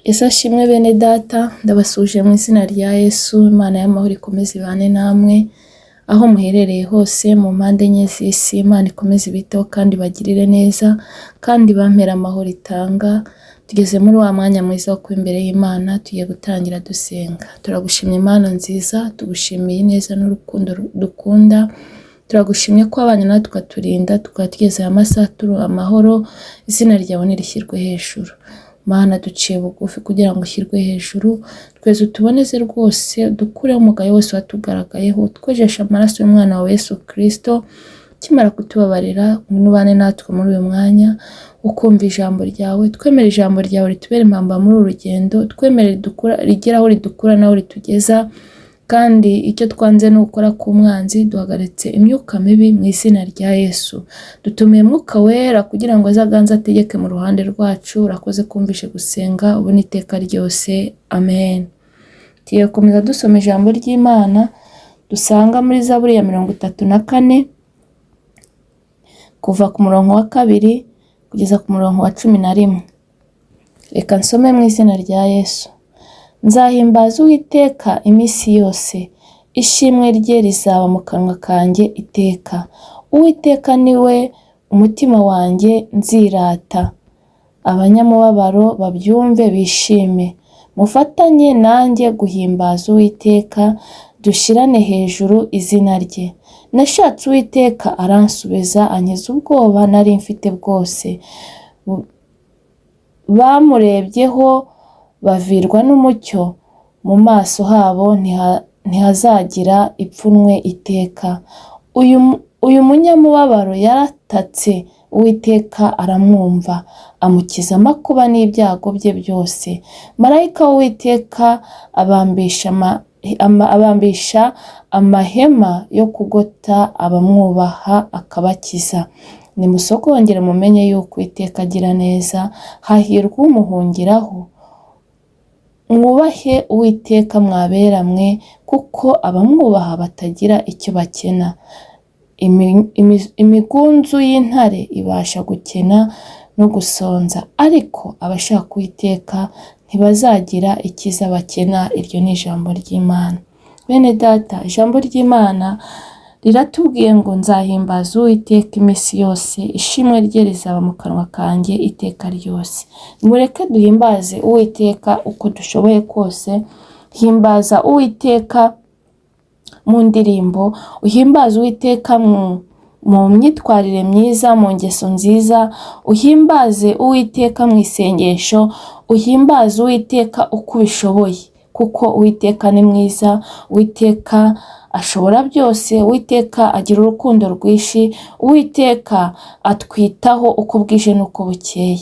Yesu ashimwe bene data, ndabasuje mu izina rya Yesu. Imana y'amahoro ikomeze ibane namwe aho muherereye hose mu mpande enye z'isi. Imana ikomeze ibiteho kandi bagirire neza kandi bampera amahoro itanga. Tugeze muri wa mwanya mwiza wo kuba imbere y'Imana, tugiye gutangira dusenga. Turagushimye Imana nziza, tugushimiye neza n'urukundo dukunda. Turagushimye ko abana natwe ukaturinda, tukaba tugeze aya masaha turi amahoro. Izina ryawe nirishyirwe hejuru. Mana, duciye bugufi kugira ngo ushyirwe hejuru, tweze utuboneze rwose, dukureho umugayo wose watugaragayeho, twejeshe amaraso y'umwana wawe Yesu Kristo. Kimara kutubabarira, nubane natwe muri uyu mwanya, ukumva ijambo ryawe, twemere ijambo ryawe ritubere impamba muri uru rugendo, twemere rigera aho ridukura naho ritugeza. Kandi icyo twanze ni ukora ku mwanzi, duhagaritse imyuka mibi mu izina rya Yesu. Dutumiye Mwuka Wera kugira ngo azaganze ategeke mu ruhande rwacu. Urakoze kumvishe gusenga ubu n'iteka ryose, amen. Tugiye gukomeza dusoma ijambo ry'Imana dusanga muri Zaburi ya 34 kuva ku murongo wa 2 kugeza ku murongo wa 11. Reka nsome mu izina rya Yesu. Nzahimbaza Uwiteka iminsi yose, ishimwe rye rizaba mu kanwa kanjye iteka. Uwiteka niwe umutima wanjye nzirata. Abanyamubabaro babyumve bishime. Mufatanye nanjye guhimbaza Uwiteka, dushirane hejuru izina rye. Nashatse Uwiteka aransubiza, ankiza ubwoba nari mfite bwose. Bamurebyeho bavirwa n'umucyo, mu maso habo ntihazagira ipfunwe iteka. Uyu munyamubabaro yaratatse, Uwiteka aramwumva, amukiza amakuba n'ibyago bye byose. Marayika w'Uwiteka abambisha amahema yo kugota abamwubaha akabakiza. Nimusogongere mumenye yuko Uwiteka agira neza, hahirwa umuhungiraho. Mwubahe Uwiteka mwabera mwe, kuko abamwubaha batagira icyo bakena. Imigunzu y'intare ibasha gukena no gusonza, ariko abashaka Uwiteka ntibazagira ikiza bakena. Iryo ni ijambo ry'Imana. Bene data, ijambo ry'Imana riratubwiye ngo nzahimbaza Uwiteka iminsi yose, ishimwe rye rizaba mu kanwa kanjye iteka ryose. Mureke duhimbaze Uwiteka uko dushoboye kose. Himbaza Uwiteka mu ndirimbo, uhimbaza Uwiteka mu myitwarire myiza, mu ngeso nziza. Uhimbaze Uwiteka mu isengesho, uhimbaze Uwiteka uko ubishoboye, kuko Uwiteka ni mwiza. Uwiteka ashobora byose. Uwiteka agira urukundo rwinshi. Uwiteka atwitaho uko bwije n'uko bukeye.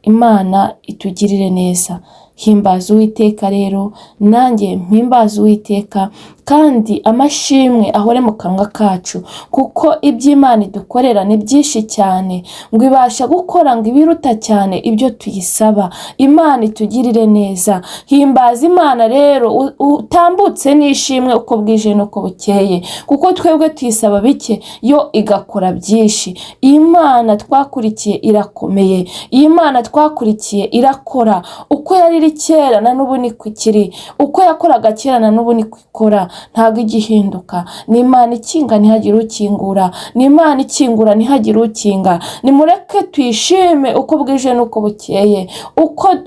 Imana itugirire neza. Himbaza Uwiteka rero, nanjye mpimbaza Uwiteka, kandi amashimwe ahore mu kanwa kacu, kuko iby'Imana idukorera ni byinshi cyane, ngo ibasha gukora ngo ibiruta cyane ibyo tuyisaba. Imana itugirire neza. Himbaza Imana rero, utambutse n'ishimwe uko bwije n'uko bukeye, kuko twebwe tuyisaba bike, yo igakora byinshi. Imana twakurikiye irakomeye. Imana twakurikiye irakora. Uko yari kera na n'ubu niko ikiri, uko yakoraga kera na n'ubu niko ikora, ntabwo igihinduka. Ni Imana ikinga ntihagire ukingura, ni Imana ikingura ntihagire ukinga. Nimureke tuyishime uko bwije n'uko bukeye,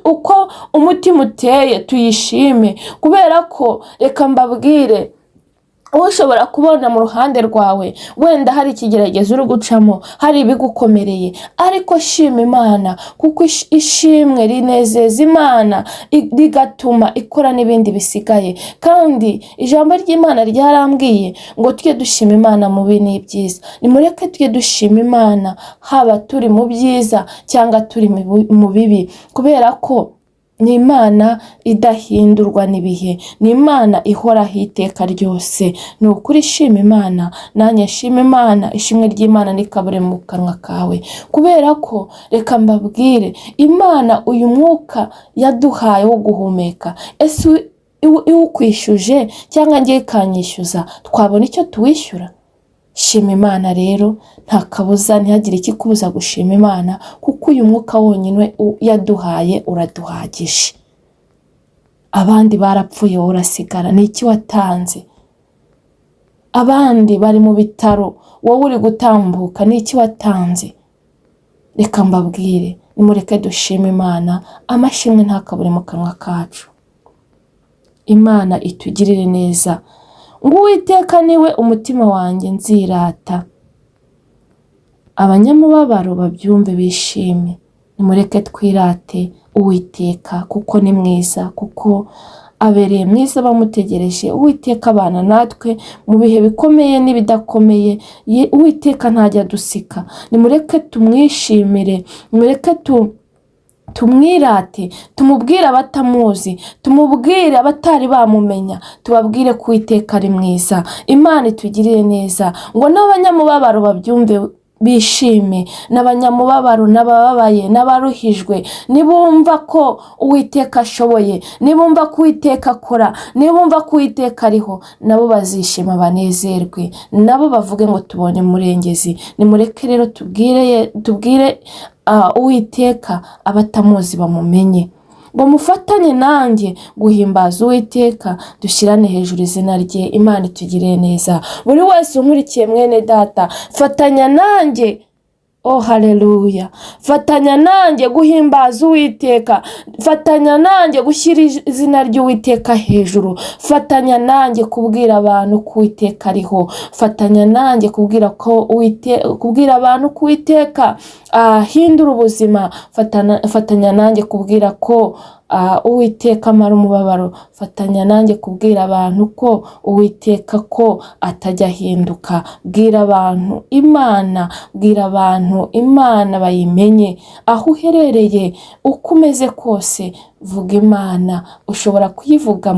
uko umutima uteye tuyishime, kubera ko reka mbabwire, ushobora kubona mu ruhande rwawe wenda hari ikigeragezo uri gucamo, hari ibigukomereye, ariko shima Imana, kuko ishimwe rinezeza Imana, rigatuma ikora n'ibindi bisigaye. Kandi ijambo ry'Imana ryarambwiye ngo tujye dushima Imana mu bibi n'ibyiza. Nimureke tujye dushima Imana haba turi mu byiza cyangwa turi mu bibi, kubera ko ni Imana idahindurwa n'ibihe, ni Imana ihoraho iteka ryose. Ni ukuri shima Imana, nanjye shima Imana. Ishimwe ry'Imana nikabure mu kanwa kawe, kubera ko reka mbabwire, Imana uyu mwuka yaduhaye wo guhumeka, ese iwukwishyuje cyangwa ngiye kanyishyuza, twabona icyo tuwishyura? Shima Imana rero, nta kabuza, ntihagire ikikubuza gushima Imana, kuko uyu mwuka wonyine yaduhaye uraduhagije. abandi barapfuye wowe urasigara. Ni iki watanze? Abandi bari mu bitaro wowe uri gutambuka, ni iki watanze? Reka mbabwire, nimureke dushime Imana, amashimwe ntakabure mu kanwa kacu. Imana itugirire neza. Ngo Uwiteka niwe umutima wanjye nzirata, abanyamubabaro babyumve bishime. Nimureke twirate Uwiteka kuko ni mwiza, kuko abereye mwiza bamutegereje. Uwiteka abana natwe mu bihe bikomeye n'ibidakomeye. Uwiteka ntajya dusika. Nimureke tumwishimire, nimureke tumwirate, tumubwire abatamuzi, tumubwire abatari bamumenya, tubabwire ko Uwiteka ari mwiza. Imana itugirire neza. Ngo n'abanyamubabaro babyumve bishime, n'abanyamubabaro n'abababaye n'abaruhijwe nibumva ko Uwiteka ashoboye, nibumva ko Uwiteka akora, nibumva ko Uwiteka ariho, nabo bazishima banezerwe, nabo bavuge ngo tubonye umurengezi. Nimureke rero tubwire Uwiteka abatamuzi bamumenye. Ngo mufatanye nanjye guhimbaza Uwiteka, dushyirane hejuru izina rye. Imana itugirire neza. Buri wese unkurikiye mwene data, fatanya nanjye. Oh haleluya. Fatanya nanjye guhimbaza Uwiteka, fatanya nanjye gushyira izina ry'Uwiteka hejuru, fatanya nanjye kubwira abantu ko Uwiteka ariho, fatanya nanjye kubwira abantu ko Uwiteka ahindura ubuzima, fatanya nanjye kubwira ko Uwiteka amara umubabaro, fatanya nanjye kubwira abantu ko Uwiteka ko atajya ahinduka. Bwira abantu Imana, bwira abantu Imana bayimenye. Aho uherereye uko umeze kose, vuga Imana. Ushobora kuyivuga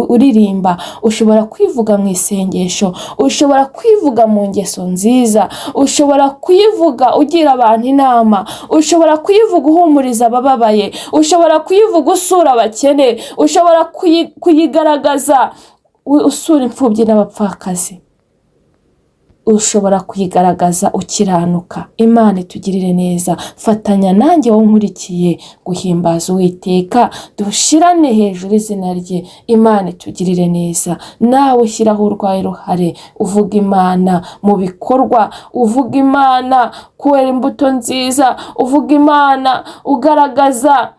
uririmba, ushobora kuyivuga mu isengesho, ushobora kuyivuga mu ngeso nziza, ushobora kuyivuga ugira abantu inama, ushobora kuyivuga uhumuriza abababaye, ushobora kuyivuga usura abakene, ushobora kuyigaragaza usura imfubyi n'abapfakazi, ushobora kuyigaragaza ukiranuka. Imana itugirire neza. Fatanya nanjye wowe unkurikiye guhimbaza Uwiteka, dushirane hejuru izina rye. Imana itugirire neza. Nawe ushyiraho urwaye ruhare, uvuga Imana mu bikorwa, uvuga Imana kwera imbuto nziza, uvuga Imana ugaragaza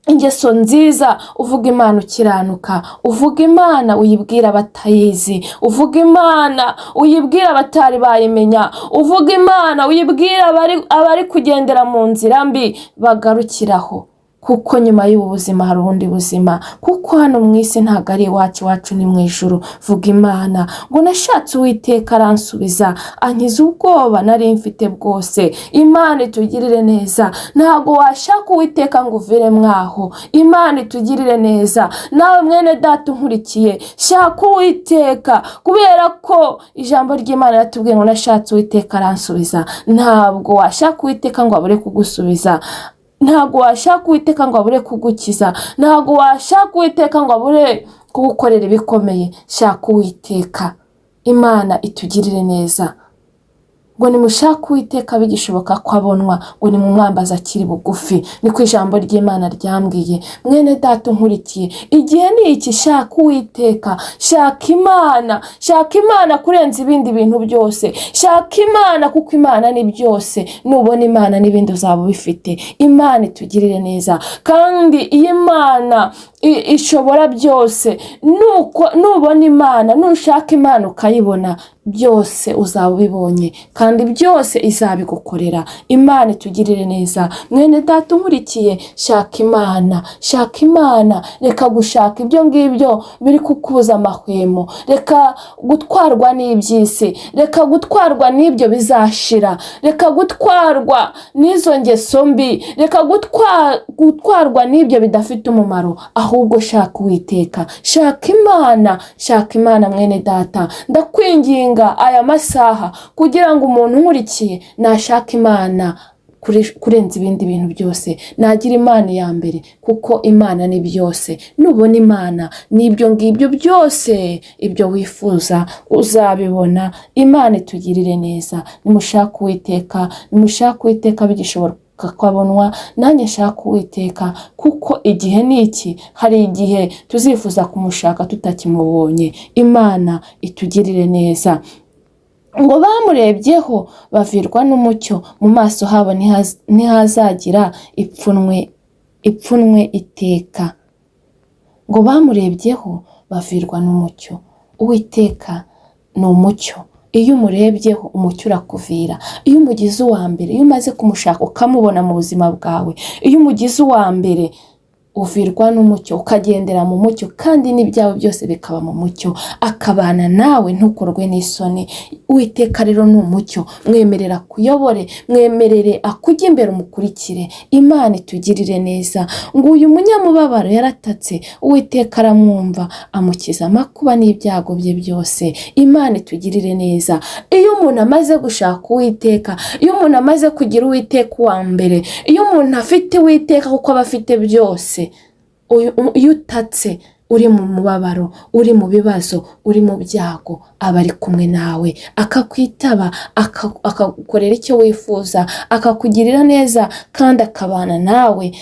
ingeso nziza, uvuga Imana ukiranuka, uvuga Imana uyibwira abatayizi, uvuga Imana uyibwira abatari bayimenya, uvuga Imana uyibwira abari kugendera mu nzira mbi bagarukiraho, kuko nyuma y'ubu buzima hari ubundi buzima, kuko hano mu isi ntabwo ari iwacu ni mu ijuru. Vuga Imana ngo nashatse Uwiteka aransubiza, ankiza ubwoba nari mfite bwose. Imana itugirire neza. Ntabwo washaka Uwiteka ngo uvire mwaho. Imana itugirire neza. Nawe mwene data unkurikiye, shaka Uwiteka, kubera ko ijambo ry'Imana yatubwiye ngo nashatse Uwiteka aransubiza. Ntabwo washaka Uwiteka ngo abure kugusubiza, ntabwo washaka Uwiteka ngo abure kugukiza, ntabwo washaka Uwiteka ngo abure kugukorera ibikomeye. Shaka Uwiteka. Imana itugirire neza. Ngo nimushaka Uwiteka bigishoboka ko abonwa, ngo nimumwambaze akiri bugufi. Niko ijambo ry'Imana ryambwiye. Mwene data unkurikiye, igihe ni iki. Shaka Uwiteka, shaka Imana, shaka Imana kurenza ibindi bintu byose. Shaka Imana kuko Imana ni byose. Nubona Imana n'ibindi uzaba ubifite. Imana itugirire neza. Kandi iyi Imana ishobora byose. Nubona Imana, nushaka Imana ukayibona, byose uzaba ubibonye kandi byose izabigukorera. Imana itugirire neza. Mwene data unkurikiye, shaka Imana, shaka Imana. Reka gushaka ibyo ngibyo biri kukubuza amahwemo, reka gutwarwa n'iby'isi, reka gutwarwa n'ibyo bizashira, reka gutwarwa n'izo ngeso mbi, reka gutwarwa n'ibyo bidafite umumaro. Ahubwo shaka Uwiteka, shaka Imana, shaka Imana. Mwene data ndakwinginga aya masaha kugira ngo umuntu unkurikiye nashaka Imana kurenza ibindi bintu byose, nagira Imana ya mbere, kuko Imana ni byose. Nubona Imana n'ibyo ngibyo byose, ibyo wifuza uzabibona. Imana itugirire neza. Nimushaka Uwiteka, nimushaka Uwiteka kakabonwa, nanjye nshaka Uwiteka kuko igihe ni iki. Hari igihe tuzifuza kumushaka tutakimubonye. Imana itugirire neza. Ngo bamurebyeho bavirwa n'umucyo, mu maso habo ntihazagira ipfunwe iteka. Ngo bamurebyeho bavirwa n'umucyo. Uwiteka ni umucyo. Iyo umurebyeho umucyo urakuvira. Iyo umugize uwa mbere, iyo umaze kumushaka ukamubona mu buzima bwawe, iyo umugize uwa mbere uvirwa n'umucyo, ukagendera mu mucyo, kandi n'ibyawe byose bikaba mu mucyo, akabana nawe ntukorwe n'isoni. Uwiteka rero ni umucyo. Mwemerera kuyobore, mwemerere akujya imbere umukurikire. Imana itugirire neza. Ngo uyu munyamubabaro yaratatse, Uwiteka aramwumva, amukiza amakuba n'ibyago bye byose. Imana itugirire neza. Iyo umuntu amaze gushaka Uwiteka, iyo umuntu amaze kugira Uwiteka uwa mbere, iyo umuntu afite Uwiteka kuko aba afite byose, iyo utatse uri mu mubabaro, uri mu bibazo, uri mu byago, aba ari kumwe nawe, akakwitaba, akagukorera icyo wifuza, akakugirira neza, kandi akabana nawe,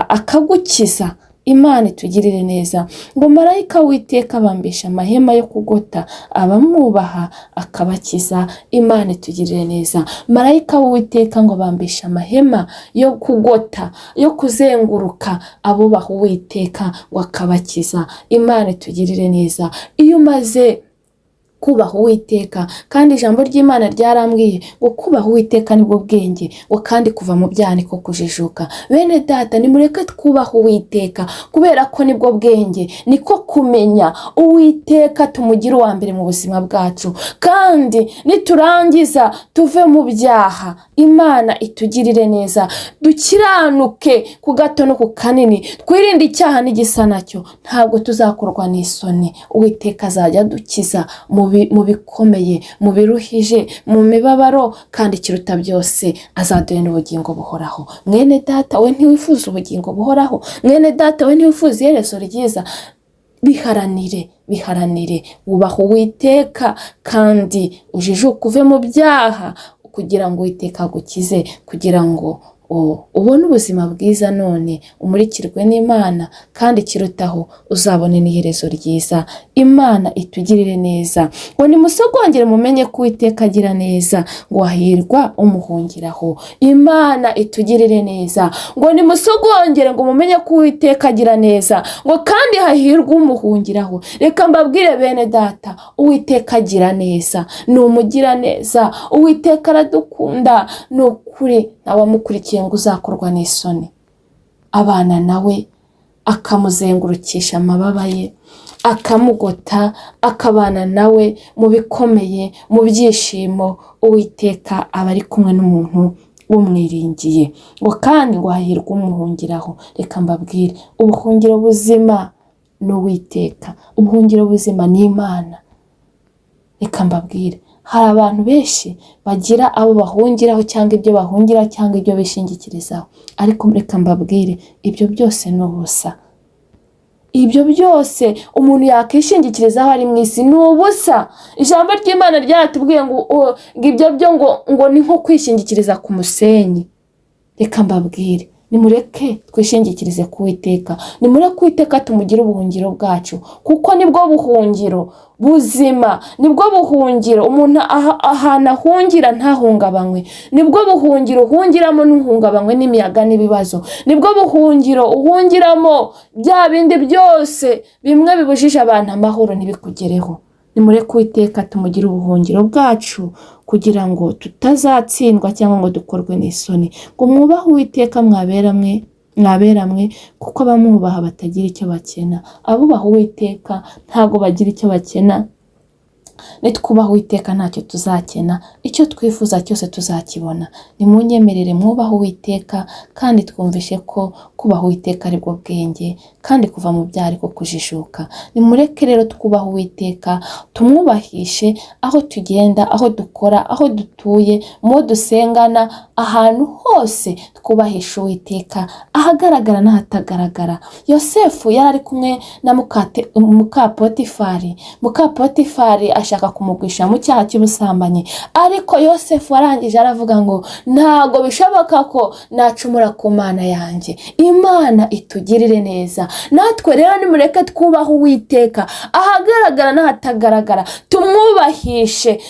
akagukiza. Imana itugirire neza. Ngo marayika w'Uwiteka abambisha amahema yo kugota abamwubaha akabakiza. Imana itugirire neza. Marayika w'Uwiteka ngo abambisha amahema yo kugota, yo kuzenguruka abubaha Uwiteka ngo akabakiza. Imana itugirire neza. Iyo umaze kubaha Uwiteka, kandi ijambo ry'Imana ryarambwiye ngo kubaha Uwiteka nibwo bwenge, ngo kandi kuva mu byaha niko kujijuka. Bene data, nimureke twubaha Uwiteka, kubera ko nibwo bwenge, niko kumenya Uwiteka tumugira uwa mbere mu buzima bwacu, kandi niturangiza tuve mu byaha. Imana itugirire neza, dukiranuke ku gato no ku kanini, twirinde icyaha n'igisa nacyo, ntabwo tuzakorwa n'isoni. Uwiteka azajya dukiza mu bikomeye, mu biruhije, mu mibabaro, kandi ikiruta byose azaduhe n'ubugingo buhoraho. Mwene data, we ntiwifuza ubugingo buhoraho? Mwene data, we ntiwifuza iherezo ryiza? Biharanire wubaha Uwiteka, kandi ujijuke uve mu byaha, kugira ngo Uwiteka agukize, kugira ngo ubone ubuzima bwiza, none umurikirwe n'Imana, kandi kirutaho uzabone n'iherezo ryiza. Imana itugirire neza. Ngo nimusogongere mumenye ko Uwiteka agira neza, ngo hahirwa umuhungiraho. Imana itugirire neza. Ngo nimusogongere ngo mumenye ko Uwiteka agira neza, ngo kandi hahirwa umuhungiraho. Reka mbabwire bene data, Uwiteka agira neza, ni umugira neza. Uwiteka aradukunda, ni ukuri ntawamukurikiye ngo uzakorwa n'isoni. Abana nawe, akamuzengurukisha amababa ye, akamugota, akabana nawe mu bikomeye, mu byishimo. Uwiteka aba ari kumwe n'umuntu umwiringiye. Ngo kandi ngo hahirwa umuhungiraho. Reka mbabwire, ubuhungiro buzima ni Uwiteka, ubuhungiro buzima ni Imana. Reka mbabwire, hari abantu benshi bagira abo bahungiraho, cyangwa ibyo bahungira, cyangwa ibyo bishingikirizaho, ariko reka mbabwire, ibyo byose ni ubusa. Ibyo byose umuntu yakishingikirizaho ari mu isi ni ubusa. Ijambo ry'Imana ryaratubwiye ngo ibyo byo ngo ni nko kwishingikiriza ku musenyi. Reka mbabwire, nimureke twishingikirize ku Uwiteka, nimureke Uwiteka tumugire ubuhungiro bwacu, kuko nibwo buhungiro buzima, nibwo buhungiro umuntu ahantu ahungira ntahungabanywe, nibwo buhungiro uhungiramo ntuhungabanywe n'imiyaga n'ibibazo, nibwo buhungiro uhungiramo bya bindi byose bimwe bibujije abantu amahoro ntibikugereho. Nimureke Uwiteka tumugire ubuhungiro bwacu, kugira ngo tutazatsindwa cyangwa ngo dukorwe n'isoni. Ngo mwubahe Uwiteka mwaberamwe, kuko abamwubaha batagira icyo bakena. Abubaha Uwiteka ntabwo bagira icyo bakena. Nitwubaha Uwiteka ntacyo tuzakena, icyo twifuza cyose tuzakibona. Nimunyemerere mwubahe Uwiteka, kandi twumvishe ko kubaha Uwiteka aribwo bwenge, kandi kuva mu byaha ariko kujijuka. Nimureke rero twubahe Uwiteka, tumwubahishe aho tugenda, aho dukora, aho dutuye, mu dusengana, ahantu hose twubahisha Uwiteka, ahagaragara n'ahatagaragara. Yosefu yari ari kumwe na muka Potifari. Muka Potifari bashaka kumugwisha mu cyaha cy'ubusambanyi, ariko Yosefu warangije aravuga ngo ntago bishoboka ko nacumura ku Mana yanjye. Imana itugirire neza. Natwe rero nimureke twubaha Uwiteka, ahagaragara n'ahatagaragara, tumwubahishe.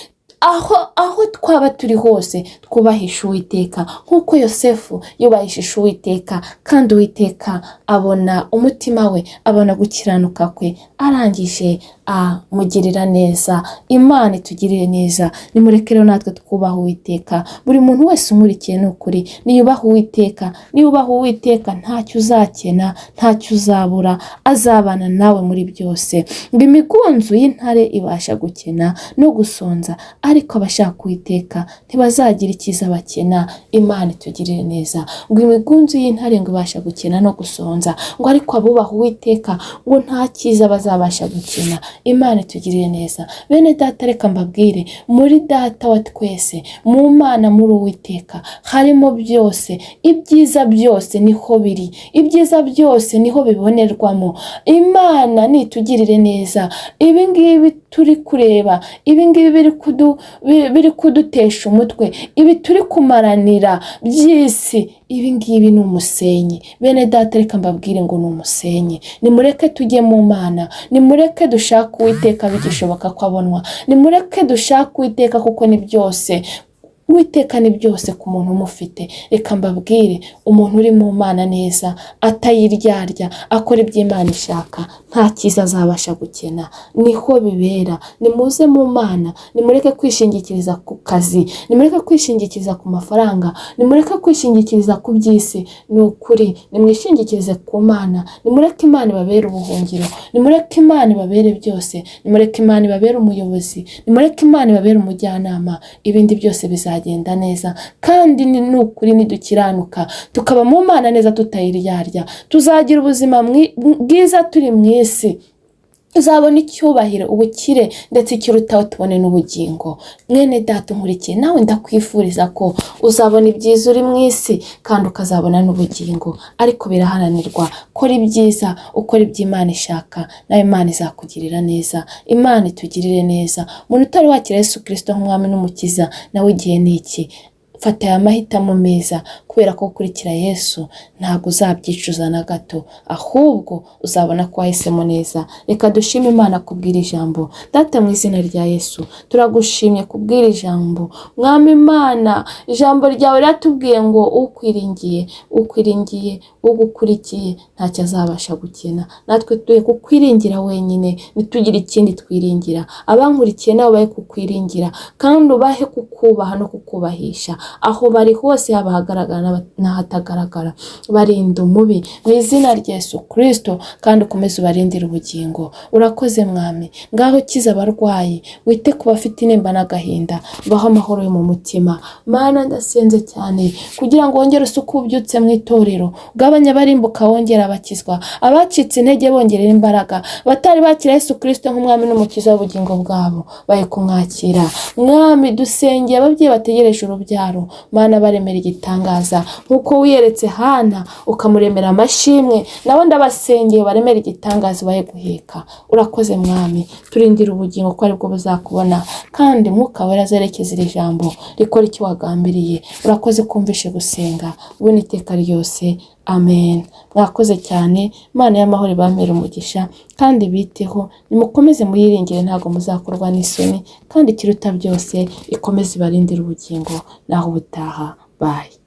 Aho twaba turi hose twubahisha Uwiteka nk'uko Yosefu yubahishije Uwiteka, kandi Uwiteka abona umutima we, abona gukiranuka kwe, arangije amugirira neza. Imana itugirire neza. Nimureke rero natwe twubaha Uwiteka. Buri muntu wese umurikiye ni ukuri niyubaha Uwiteka. Niyubaha Uwiteka ntacyo uzakena, ntacyo uzabura, azabana nawe muri byose. Ngo imigunzu y'intare ibasha gukena no gusonza, ariko abashaka Uwiteka ntibazagira icyiza bakena. Imana itugirire neza. Ngo imigunzu y'intare ngo ibasha gukena no gusonza, ngo ariko abubaha Uwiteka ngo nta cyiza bazabasha gukena. Imana itugirire neza. Bene data, reka mbabwire, muri Data wa twese, mu Mana, muri Uwiteka harimo byose. Ibyiza byose niho biri, ibyiza byose niho bibonerwamo. Imana nitugirire neza. Ibi ngibi turi kureba, ibi ngibi biri kudutesha umutwe, ibi turi kumaranira by'isi, ibi ngibi ni umusenyi. Bene data, reka mbabwire ngo ni umusenyi. Nimureke tujye mu Mana, nimureke dushaka Uwiteka bigishoboka ko abonwa, nimureke dushaka Uwiteka kuko ni byose. Uwiteka ni byose ku muntu umufite. Reka mbabwire, umuntu uri mu Mana neza, atayiryarya, akora iby'Imana ishaka, nta cyiza azabasha gukena. Niho bibera. Nimuze mu Mana, nimureke kwishingikiriza ku kazi, nimureke kwishingikiriza ku mafaranga, nimureke kwishingikiriza ku by'isi. Ni ukuri nimwishingikirize ku Mana. Nimureke Imana ibabere ubuhungiro, nimureke Imana ibabere byose, nimureke Imana ibabere umuyobozi, nimureke Imana ibabere umujyanama. Ibindi byose bizagenda neza. Kandi ni ukuri nidukiranuka tukaba mu Mana neza, tutayiryarya, tuzagira ubuzima bwiza turi mu isi. Uzabona icyubahiro, ubukire, ndetse ikirutaho tubone n'ubugingo. Mwene data nkurikiye, nawe ndakwifuriza ko uzabona ibyiza uri mu isi, kandi ukazabona n'ubugingo. Ariko biraharanirwa. Kora ibyiza, ukora iby'Imana ishaka, nawe Imana izakugirira neza. Imana itugirire neza. Umuntu utari wakira Yesu Kristo nk'umwami n'umukiza, nawe igihe ni iki? Fata aya mahitamo meza, kubera ko gukurikira Yesu ntabwo uzabyicuza na gato, ahubwo uzabona ko wahisemo neza. Reka dushime Imana kubwira ijambo. Data, mu izina rya Yesu turagushimye kubwira ijambo. Mwami Imana, ijambo ryawe riratubwiye ngo ukwiringiye ugukurikiye ntacyo azabasha gukena. Natwe tuye kukwiringira wenyine, ntitugire ikindi twiringira. Abankurikiye nabo bahe kukwiringira, kandi ubahe kukubaha no kukubahisha aho bari hose, haba hagaragara n'ahatagaragara. Barinda umubi mu izina rya Yesu Kristo, kandi ukomeze ubarindire ubugingo. Urakoze Mwami. Ngaho kiza abarwayi, wite ku bafite intimba n'agahinda, baho amahoro yo mu mutima. Mana, ndasenze cyane kugira ngo wongere usuke ubyutse mu itorero, ugabanya abarimbuka wongera abakizwa, abacitse intege bongerera imbaraga, batari bakira Yesu Kristo nk'umwami n'umukiza w'ubugingo bwabo bahe kumwakira. Mwami, dusengeye ababyeyi bategereje urubyaro. Mana, baremera igitangaza nkuko wiyeretse Hana ukamuremera amashimwe, nabo ndabasengeye baremera igitangaza bahe guheka. Urakoze Mwami. Turindira ubugingo ko aribwo buzakubona, kandi Mwuka Wera azerekeza iri jambo rikora icyo wagambiriye. Urakoze kumvishe gusenga, ubu n'iteka ryose. Amen. Mwakoze cyane. Imana y'amahoro ibamere umugisha kandi biteho. Nimukomeze muyiringire, ntabwo muzakorwa n'isoni, kandi ikiruta byose ikomeze ibarindire ubugingo. Naho ubutaha. Bye.